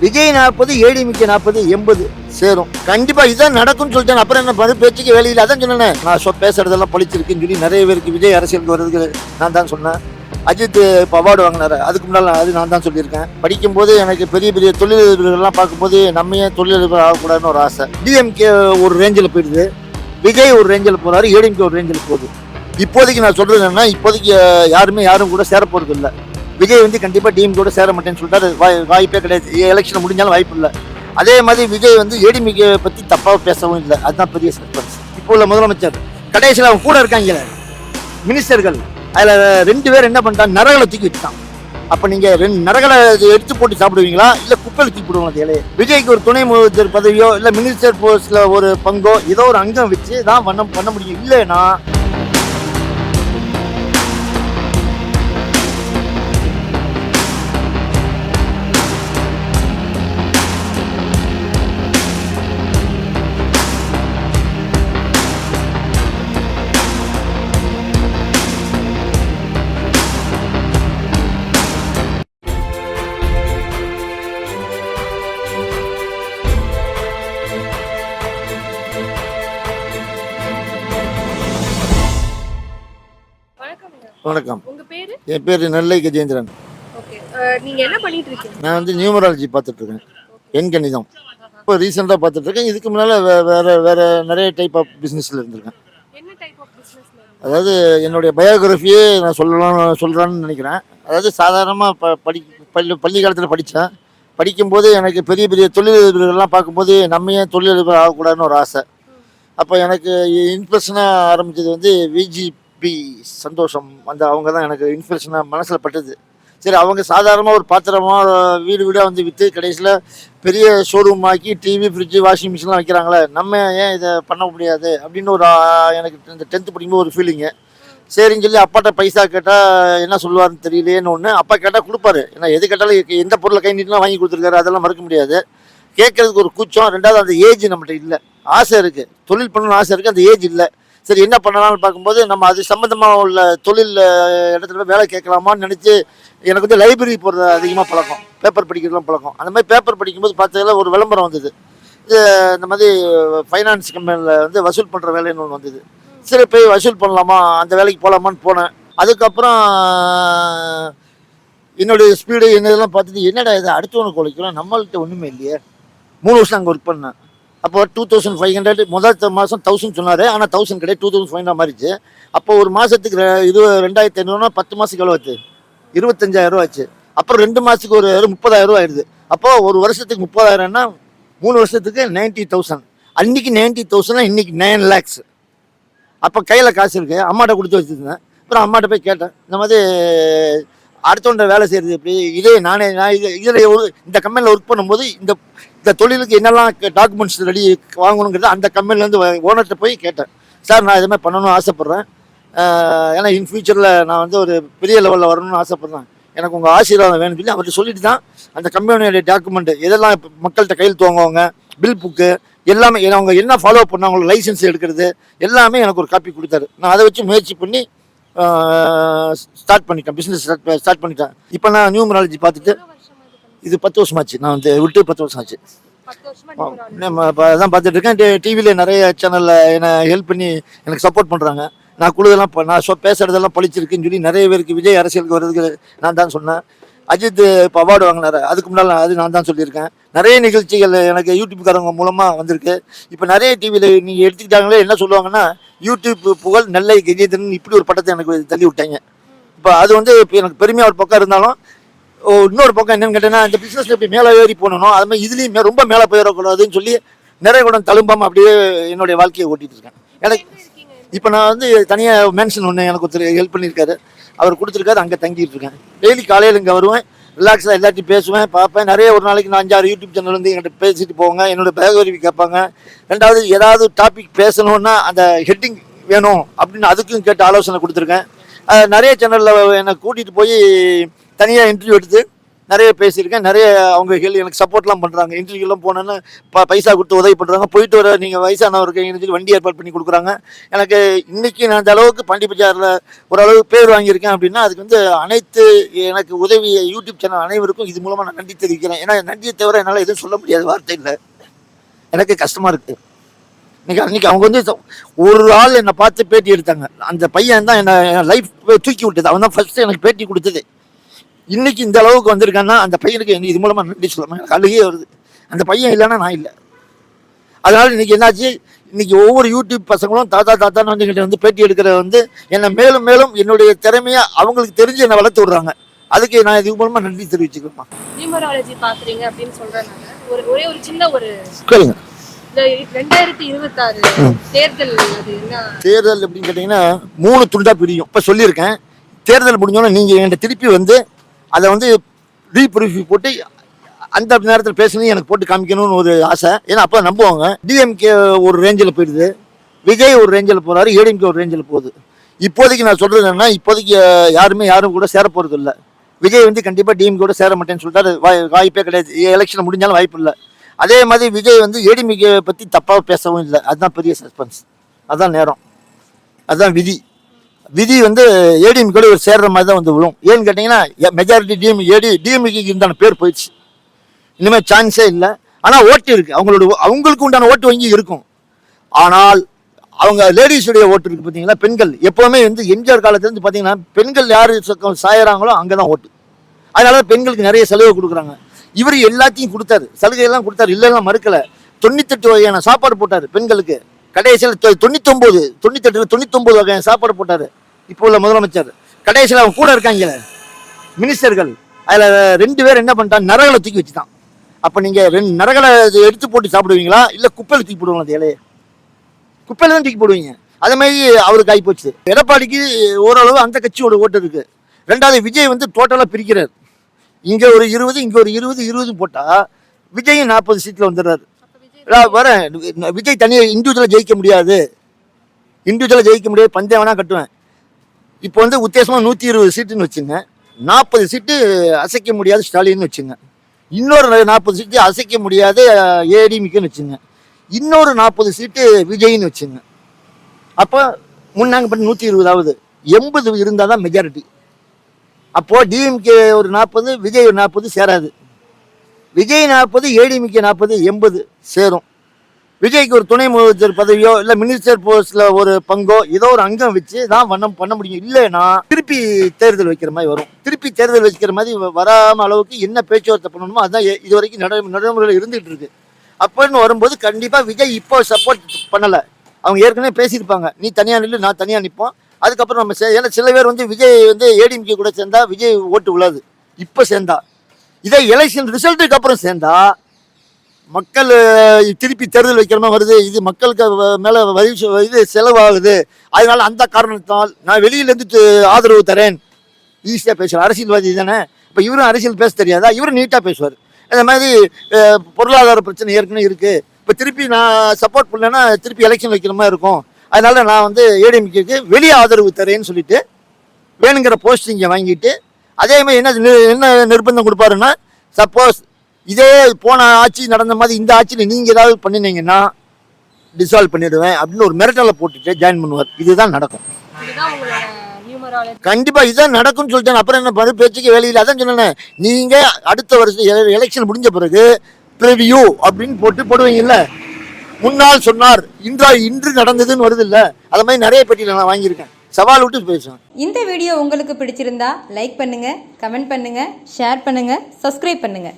விஜய் 40, ஏடிஎம்கே 40, 80 சேரும். கண்டிப்பா இதான் நடக்கும்னு சொல்லிட்டேன். அப்புறம் என்ன பேச்சுக்கு வேலையில் அதான் சொன்னேன். நான் பேசுறதெல்லாம் பழிச்சிருக்குன்னு சொல்லி நிறைய பேருக்கு விஜய் அரசியலுக்கு வர்றதுக்கு நான் தான் சொன்னேன். அஜித் இப்போ அவார்டு வாங்கினாரு, அதுக்கு முன்னால் அது நான் தான் சொல்லியிருக்கேன். படிக்கும்போது எனக்கு பெரிய பெரிய தொழிலதிபர்கள்லாம் பார்க்கும்போது நம்ம ஏன் தொழிலதிபர் ஆகக்கூடாதுன்னு ஒரு ஆசை. டிஎம்கே ஒரு ரேஞ்சில் போயிடுது, விஜய் ஒரு ரேஞ்சில் போறாரு, ஏடிஎம்கே ஒரு ரேஞ்சில் போகுது. இப்போதைக்கு நான் சொல்றது என்னன்னா, இப்போதைக்கு யாரும் கூட சேர போறது இல்லை. விஜய் வந்து கண்டிப்பாக டிஎம் கூட சேர மாட்டேன்னு சொல்லிட்டாரு. வாய்ப்பே கிடையாது. எலெக்ஷன் முடிஞ்சாலும் வாய்ப்பு இல்லை. அதே மாதிரி விஜய் வந்து ஏடிஎம்கே பற்றி தப்பாக பேசவும் இல்லை. அதுதான் பெரிய சஸ்பென்ஸ். இப்போ உள்ள முதலமைச்சர் கடைசியில் அவங்க கூட இருக்காங்க மினிஸ்டர்கள், அதில் 2 பேர் என்ன பண்ணிட்டான், நரகளை தூக்கி வச்சுட்டான். அப்போ நீங்கள் 2 நரகளை எடுத்து போட்டு சாப்பிடுவீங்களா, இல்லை குப்பையில் தூக்கி போடுவாங்க அந்த இலையை? விஜய்க்கு ஒரு துணை முதலமைச்சர் பதவியோ இல்லை மினிஸ்டர் போஸ்ட்டில் ஒரு பங்கோ ஏதோ ஒரு அங்கம் வச்சு தான் பண்ண முடியும். இல்லைன்னா வணக்கம். உங்க பேரு? என் பேர் நெல்லை கஜேந்திரன். ஓகே. நீங்க என்ன பண்ணிட்டு இருக்கீங்க? நான் வந்து நியூமராலஜி பார்த்துட்டு இருக்கேன், எண் கணிதம். இப்போ ரீசெண்டாக பார்த்துட்டு இருக்கேன். இதுக்கு முன்னால் வேற நிறைய டைப் ஆஃப் பிஸ்னஸில் இருந்திருக்கேன். என்ன டைப் ஆஃப் பிசினஸ்ல? அதாவது என்னுடைய பயோகிராஃபியே நான் சொல்கிறான்னு நினைக்கிறேன். அதாவது சாதாரணமாக பள்ளி காலத்தில் படித்தேன். படிக்கும்போது எனக்கு பெரிய பெரிய தொழிலதிபர்கள்லாம் பார்க்கும்போது நம்ம ஏன் தொழிலதிபர் ஆகக்கூடாதுன்னு ஒரு ஆசை. அப்போ எனக்கு இன்ஸ்பிரேஷனாக ஆரம்பித்தது வந்து விஜிபி சந்தோஷம். அவங்க தான் எனக்கு இன்ஸ்பிரேஷனாக மனசில் பட்டது. சரி, அவங்க சாதாரணமாக ஒரு பாத்திரமாக வீடாக வந்து விற்று கடைசியில் பெரிய ஷோரூம் ஆக்கி டிவி, ஃப்ரிட்ஜு, வாஷிங் மிஷின்லாம் வைக்கிறாங்களே, நம்ம ஏன் இதை பண்ண முடியாது அப்படின்னு எனக்கு இந்த 10th படிக்கும்போது ஒரு ஃபீலிங்கு. சரின்னு சொல்லி அப்பாட்ட பைசா கேட்டால் என்ன சொல்லுவார்னு தெரியலேன்னு ஒன்று. அப்பா கேட்டால் கொடுப்பாரு. ஏன்னா எது கேட்டாலும் எந்த பொருளை கை நீட்டுலாம் வாங்கி கொடுத்துருக்காரு, அதெல்லாம் மறக்க முடியாது. கேட்கறதுக்கு ஒரு கூச்சம். 2வது அந்த ஏஜ் நம்மகிட்ட இல்லை. ஆசை இருக்குது, தொழில் பண்ணணும்னு ஆசை இருக்குது, அந்த ஏஜ் இல்லை. சரி, என்ன பண்ணலாம்னு பார்க்கும்போது நம்ம அது சம்மந்தமாக உள்ள தொழில் இடத்துல வேலை கேட்கலாமான்னு நினச்சி எனக்கு வந்து லைப்ரரி போடுறது அதிகமாக பழக்கம், பேப்பர் படிக்கிறதுலாம் பழக்கம். அந்த மாதிரி பேப்பர் படிக்கும்போது பார்த்ததில் ஒரு விளம்பரம் வந்தது. இந்த மாதிரி ஃபைனான்ஸ் கம்பெனியில் வந்து வசூல் பண்ணுற வேலைன்னு ஒன்று வந்தது. சரி, போய் வசூல் பண்ணலாமா, அந்த வேலைக்கு போகலாமான்னு போனேன். அதுக்கப்புறம் என்னுடைய ஸ்பீடு என்னதெல்லாம் பார்த்துட்டு என்னடா இது அடுத்தவனுக்கு உழைக்கிறோம், நம்மள்கிட்ட ஒன்றுமே இல்லையே. 3 வருஷம் அங்கே ஒர்க் பண்ணேன். அப்போ 2500 முதல் மாதம் 1000 சொன்னார். ஆனால் 1000 கிடையாது, 2500 மாறிச்சு. அப்போ ஒரு மாதத்துக்கு 2500 10 மாதத்துக்கு எவ்வளோ ஆச்சு? 25000 ஆச்சு. அப்புறம் 2 மாதத்துக்கு ஒரு 30000 ஆயிடுது. அப்போது ஒரு வருஷத்துக்கு 30000ன்னா 3 வருஷத்துக்கு 90000. அன்றைக்கி 90000, இன்றைக்கி 9 lakhs. அப்போ கையில் காசு இருக்குது, அம்மாட்ட கொடுத்து வச்சுருந்தேன். அப்புறம் அம்மாட்ட போய் கேட்டேன், இந்த மாதிரி அடுத்தவன்ட வேலை செய்கிறது எப்படி, நான் இதில் இந்த கம்பெனியில் ஒர்க் பண்ணும்போது இந்த தொழிலுக்கு என்னெல்லாம் டாக்குமெண்ட்ஸ் ரெடி வாங்கணுங்கிறது அந்த கம்பெனிலேருந்து ஓனர்கிட்ட போய் கேட்டேன். சார், நான் இதுமாதிரி பண்ணணும்னு ஆசைப்பட்றேன். ஏன்னா இன் ஃபியூச்சரில் நான் வந்து ஒரு பெரிய லெவலில் வரணும்னு ஆசைப்பட்றேன். எனக்கு உங்கள் ஆசீர்வாதம் வேணும்னு சொல்லி அவர்கிட்ட சொல்லிட்டு தான் அந்த கம்பெனியோடைய டாக்குமெண்ட்டு எதெல்லாம் மக்கள்கிட்ட கையெழுத்து வாங்குவாங்க, பில் புக்கு எல்லாமே அவங்க என்ன ஃபாலோ பண்ணாங்க, லைசன்ஸ் எடுக்கிறது எல்லாமே எனக்கு ஒரு காப்பி கொடுத்தாரு. நான் அதை வச்சு முயற்சி பண்ணி ஸ்டார்ட் பண்ணிட்டேன், பிஸ்னஸ் ஸ்டார்ட் பண்ணிட்டேன். இப்போ நான் நியூமராலஜி பார்த்துட்டு இது 10 வருஷமாச்சு. நான் வந்து விட்டு 10 வருஷம் ஆச்சு. அதான் பார்த்துட்டு இருக்கேன். டிவியில் நிறைய சேனலில் என்னை ஹெல்ப் பண்ணி எனக்கு சப்போர்ட் பண்ணுறாங்க. நான் நான் பேசுகிறதெல்லாம் பழிச்சிருக்குன்னு சொல்லி நிறைய பேருக்கு விஜய் அரசியலுக்கு வர்றதுக்கு நான் தான் சொன்னேன். அஜித் இப்போ அவார்டு வாங்கினார், அதுக்கு முன்னால் அது நான் தான் சொல்லியிருக்கேன். நிறைய நிகழ்ச்சிகள் எனக்கு யூடியூப்காரங்க மூலமாக வந்திருக்கு. இப்போ நிறைய டிவியில் நீங்கள் எடுத்துக்கிட்டாங்களே என்ன சொல்லுவாங்கன்னா, யூடியூப் புகழ் நெல்லை கஜேந்திரன் இப்படி ஒரு பட்டத்தை எனக்கு தள்ளி விட்டாங்க. இப்போ அது வந்து இப்போ எனக்கு பெருமையாக ஒரு பக்கம் இருந்தாலும் இன்னொரு பக்கம் என்னன்னு கேட்டேன்னா, இந்த பிஸ்னஸில் இப்படி மேலே ஏறி போகணும், அது மாதிரி இதுலேயும் ரொம்ப மேலே போயிடக்கூடாதுன்னு சொல்லி நிறைய கூட தழும்பாமல் அப்படியே என்னுடைய வாழ்க்கையை ஓட்டிகிட்டு இருக்கேன். எனக்கு இப்போ நான் வந்து தனியாக மென்ஷன் ஒன்று எனக்கு ஒருத்தர் ஹெல்ப் பண்ணியிருக்காரு, அவர் கொடுத்துருக்காரு. அங்கே தங்கிட்டு இருக்கேன். டெய்லி காலையில் இங்கே வருவேன், ரிலாக்ஸாக எல்லாத்தையும் பேசுவேன், பார்ப்பேன். நிறைய ஒரு நாளைக்கு 5-6 யூடியூப் சேனல் வந்து என்கிட்ட பேசிட்டு போவாங்க, என்னோடய பயோகிராஃபி கேட்பாங்க. 2வது ஏதாவது டாபிக் பேசணுன்னா அந்த ஹெட்டிங் வேணும் அப்படின்னு அதுக்கும் கேட்டு ஆலோசனை கொடுத்துருக்கேன். நிறைய சேனலில் என்னை கூட்டிகிட்டு போய் தனியாக இன்டர்வியூ எடுத்து நிறைய பேசியிருக்கேன். நிறைய அவங்க எனக்கு சப்போர்ட்லாம் பண்ணுறாங்க. இன்டர்வியூலாம் போனேன்னா பைசா கொடுத்து உதவி பண்ணுறாங்க. போயிட்டு வர நீங்கள் வயசானவருக்கு எனக்கு வண்டி ஏற்பாடு பண்ணி கொடுக்குறாங்க. எனக்கு இன்றைக்கி நான் அந்த அளவுக்கு பாண்டிபஜாரில் ஓரளவு பேர் வாங்கியிருக்கேன் அப்படின்னா அதுக்கு வந்து அனைத்து எனக்கு உதவி யூடியூப் சேனல் அனைவருக்கும் இது மூலமாக நான் நன்றி தெரிவிக்கிறேன். ஏன்னா நன்றியை தவிர என்னால் எதுவும் சொல்ல முடியாத வார்த்தை இல்லை. எனக்கு கஷ்டமாக இருக்குது. அன்றைக்கி அவங்க வந்து ஒரு ஆள் என்னை பார்த்து பேட்டி எடுத்தாங்க. அந்த பையன் தான் என்னை லைஃப் தூக்கி விட்டது. அவன் தான் ஃபஸ்ட்டு எனக்கு பேட்டி கொடுத்தது. இன்றைக்கி இந்த அளவுக்கு வந்திருக்கான்னா அந்த பையனுக்கு இது மூலமாக நன்றி சொல்லாமல் எனக்கு அழுகே வருது. அந்த பையன் இல்லைன்னா நான் இல்லை. அதனால் இன்றைக்கி என்னாச்சு, இன்றைக்கி ஒவ்வொரு யூடியூப் பசங்களும் தாத்தான்னு வந்து என்கிட்ட வந்து பேட்டி எடுக்கிற வந்து என்னை மேலும் மேலும் என்னுடைய திறமையை அவங்களுக்கு தெரிஞ்சு என்னை வளர்த்து விடுறாங்க. அதுக்கு நான் இது மூலமாக நன்றி தெரிவிச்சுக்கிறேன். நியூமராலஜி பார்க்குறீங்க அப்படின்னு சொல்கிறேன். ஒரே ஒரு சின்ன ஒரு கேளுங்க. 2026 தேர்தல் அது என்ன தேர்தல் அப்படின்னு கேட்டிங்கன்னா 3 துண்டாக பிரியும். இப்போ சொல்லியிருக்கேன். தேர்தல் முடிஞ்சோன்னா நீங்கள் என்கிட்ட திருப்பி வந்து அதை வந்து ரீப்ரூஃபி போட்டு அந்த நேரத்தில் பேசணும் எனக்கு போட்டு காமிக்கணும்னு ஒரு ஆசை. ஏன்னா அப்போ நம்புவாங்க. டிஎம்கே ஒரு ரேஞ்சில் போயிடுது, விஜய் ஒரு ரேஞ்சில் போகிறாரு, ஏடிஎம்கே ஒரு ரேஞ்சில் போகுது. இப்போதைக்கு நான் சொல்கிறது என்னன்னா, இப்போதைக்கு யாரும் கூட சேர போகிறது இல்லை. விஜய் வந்து கண்டிப்பாக டிஎம்கே கூட சேர மாட்டேன்னு சொல்லிட்டாரு. வாய்ப்பே கிடையாது. எலெக்ஷன் முடிஞ்சாலும் வாய்ப்பு இல்லை. அதே மாதிரி விஜய் வந்து ஏடிஎம்கே பற்றி தப்பாக பேசவும் இல்லை. அதுதான் பெரிய சஸ்பென்ஸ். அதுதான் நேரம். அதுதான் விதி வந்து ஏடிஎம்கே ஒரு சேர்ற மாதிரி தான் வந்து விழும். ஏன்னு கேட்டிங்கன்னா மெஜாரிட்டி டிஎம்கே இருந்தான பேர் போயிடுச்சு. இனிமேல் சான்ஸே இல்லை. ஆனால் ஓட்டு இருக்குது. அவங்களுக்கு உண்டான ஓட்டு வங்கி இருக்கும். ஆனால் அவங்க லேடிஸுடைய ஓட்டு இருக்குது பார்த்தீங்களா, பெண்கள் எப்போவுமே வந்து எம்ஜிஆர் காலத்துலேருந்து பார்த்தீங்கன்னா பெண்கள் யார் சாயறாங்களோ அங்கே தான் ஓட்டு. அதனால பெண்களுக்கு நிறைய செலவு கொடுக்குறாங்க. இவர் எல்லாத்தையும் கொடுத்தாரு, சலுகையெல்லாம் கொடுத்தாரு, இல்லைன்னா மறுக்கலை. 98 வகையான சாப்பாடு போட்டார் பெண்களுக்கு. கடைசியில் 99 வகையான சாப்பாடு போட்டார் இப்போ உள்ள முதலமைச்சர். கடைசியில் அவங்க கூட இருக்காங்க மினிஸ்டர்கள், அதில் 2 பேர் என்ன பண்ணிட்டாங்க, நரகளை தூக்கி வச்சுட்டான். அப்போ நீங்கள் நரகளை எடுத்து போட்டு சாப்பிடுவீங்களா இல்லை குப்பையில் தூக்கி போடுவாங்க? அந்த இலையை குப்பையில் தான் தூக்கி போடுவீங்க. அதே மாதிரி அவருக்கு ஆகிப்போச்சு. எடப்பாடிக்கு ஓரளவு அந்த கட்சியோட ஓட்டு இருக்குது. 2வது விஜய் வந்து டோட்டலாக பிரிக்கிறார். இங்கே ஒரு 20, இங்கே ஒரு 20 போட்டால் விஜய் 40 சீட்டில் வந்துடுறாரு. வரேன், விஜய் தனியாக இண்டிவிஜுவலாக ஜெயிக்க முடியாது. பந்தயம் வேணால் கட்டுவேன். இப்போ வந்து உத்தேசமாக 120 சீட்டுன்னு வச்சுங்க. 40 சீட்டு அசைக்க முடியாது ஸ்டாலின்னு வச்சுங்க. இன்னொரு 40 சீட்டு அசைக்க முடியாது ஏடிஎம்கேன்னு வச்சுங்க. இன்னொரு 40 சீட்டு விஜய்ன்னு வச்சுங்க. அப்போ முன்னாங்க பண்ணி 120, 80 இருந்தால் தான் மெஜாரிட்டி. அப்போது டிஎம்கே ஒரு 40, விஜய் ஒரு 40 சேராது. விஜய் 40, ஏடிஎம்கே 40, 80 சேரும். விஜய்க்கு ஒரு துணை முதலமைச்சர் பதவியோ இல்லை மினிஸ்டர் போஸ்டில் ஒரு பங்கோ ஏதோ ஒரு அங்கம் வச்சு தான் பண்ண முடியும். இல்லைன்னா திருப்பி தேர்தல் வைக்கிற மாதிரி வரும். திருப்பி தேர்தல் வைக்கிற மாதிரி வராமல் அளவுக்கு என்ன பேச்சுவார்த்தை பண்ணணுமோ அதுதான் இது வரைக்கும் நடைமுறையில் இருந்துகிட்டு இருக்கு. அப்படின்னு வரும்போது கண்டிப்பாக விஜய் இப்போ சப்போர்ட் பண்ணலை. அவங்க ஏற்கனவே பேசியிருப்பாங்க, நீ தனியாக நில்லு, நான் தனியாக நிற்போம். அதுக்கப்புறம் நம்ம ஏன்னா சில பேர் வந்து விஜய் வந்து ஏடிஎம்கே கூட சேர்ந்தா விஜய் ஓட்டு விழாது. இப்போ சேர்ந்தா இதே எலெக்ஷன் ரிசல்ட்டுக்கு அப்புறம் சேர்ந்தா மக்கள் திருப்பி தேர்தல் வைக்கிற மாதிரி வருது. இது மக்களுக்கு மேலே இது செலவாகுது. அதனால அந்த காரணத்தால் நான் வெளியிலேருந்து ஆதரவு தரேன். ஈஸியாக பேசுவார். அரசியல்வாதி தானே. இப்போ இவரும் அரசியல் பேச தெரியாதா? இவரும் நீட்டாக பேசுவார். இந்த மாதிரி பொருளாதார பிரச்சனை ஏற்கனவே இருக்குது. இப்போ திருப்பி நான் சப்போர்ட் பண்ணேன்னா திருப்பி எலெக்ஷன் வைக்கிற மாதிரி இருக்கும். அதனால நான் வந்து ஏடிஎம்கேக்கு வெளியே ஆதரவு தரேன்னு சொல்லிட்டு வேணுங்கிற போஸ்டிங்கை வாங்கிட்டு அதே மாதிரி என்ன நிர்பந்தம் கொடுப்பாருன்னா, சப்போஸ் இதே போன ஆட்சி நடந்த மாதிரி இந்த ஆட்சியில் நீங்கள் ஏதாவது பண்ணினீங்கன்னா டிசால்வ் பண்ணிடுவேன் அப்படின்னு ஒரு மிரட்டலை போட்டுட்டு ஜாயின் பண்ணுவார். இதுதான் நடக்கும். கண்டிப்பாக இதுதான் நடக்கும்னு சொல்லிட்டேன். அப்புறம் என்ன பண்ணு, பேச்சுக்கு வேலையில் அதான் சொன்னேன். நீங்கள் அடுத்த வருஷம் எலெக்ஷன் முடிஞ்ச பிறகு ப்ரிவியூ அப்படின்னு போடுவீங்கல்ல, முன்னால் சொன்னார் இன்று நடந்ததுன்னு வருது இல்லை, அது மாதிரி நிறைய பேட்டியில் நான் வாங்கியிருக்கேன். சவால் விட்டு பேசுவேன். இந்த வீடியோ உங்களுக்கு பிடிச்சிருந்தா லைக் பண்ணுங்க, கமெண்ட் பண்ணுங்க, ஷேர் பண்ணுங்க, சப்ஸ்கிரைப் பண்ணுங்க.